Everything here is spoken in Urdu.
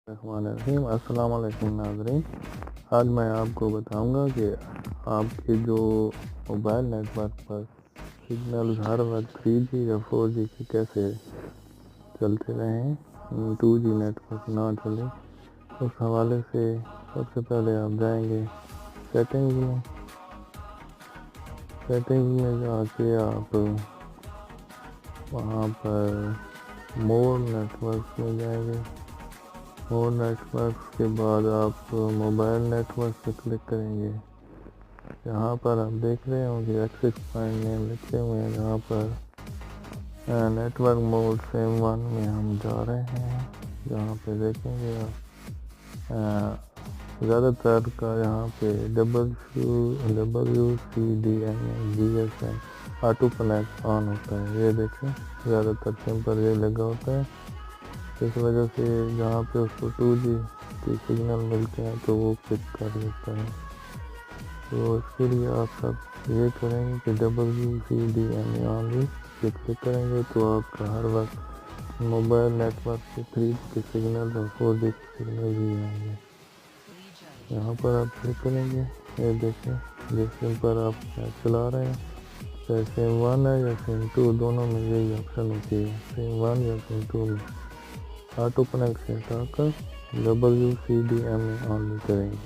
الرحمن الرحیم۔ السلام علیکم ناظرین، آج میں آپ کو بتاؤں گا کہ آپ کے جو موبائل نیٹ ورک پر سگنل ہر وقت 3G یا 4G کے کیسے چلتے رہیں، 2G نیٹ ورک نہ چلے۔ اس حوالے سے سب سے پہلے آپ جائیں گے سیٹنگز میں جا کے آپ وہاں پر مور نیٹ ورک میں جائیں گے۔ اور نیٹ ورک کے بعد آپ موبائل نیٹ ورک پہ کلک کریں گے۔ یہاں پر آپ دیکھ رہے ہوں گے ایکسس پوائنٹ نیم لکھے ہوئے ہیں، جہاں پر نیٹ ورک موڈ سیم 1 میں ہم جا رہے ہیں۔ یہاں پہ دیکھیں گے آپ زیادہ تر کا یہاں پہ WCDMA آٹو کنیکٹ آن ہوتا ہے۔ یہ دیکھیں زیادہ تر سمپل یہ لگا ہوتا ہے، اس وجہ سے جہاں پہ اس کو 2G کی سگنل ملتے ہیں تو وہ پک کر لیتا ہے۔ تو اس کے لیے آپ سب یہ کریں گے کہ WCDMA آن پہ کلک کریں گے تو آپ کا ہر وقت موبائل نیٹ ورک سے 3G کے سگنل اور 4G کے سگنل بھی آئیں گے۔ یہاں پر آپ کلک کریں گے، یہ دیکھیں جس سم پر آپ چلا رہے ہیں، چاہے سیم 1 ہے یا سیم 2، دونوں میں یہی آپشن ہوتی ہے، سیم 1 یا سیم 2 میں آٹو کنیکٹ سے ہٹا کر WCDMA آن کریں گے۔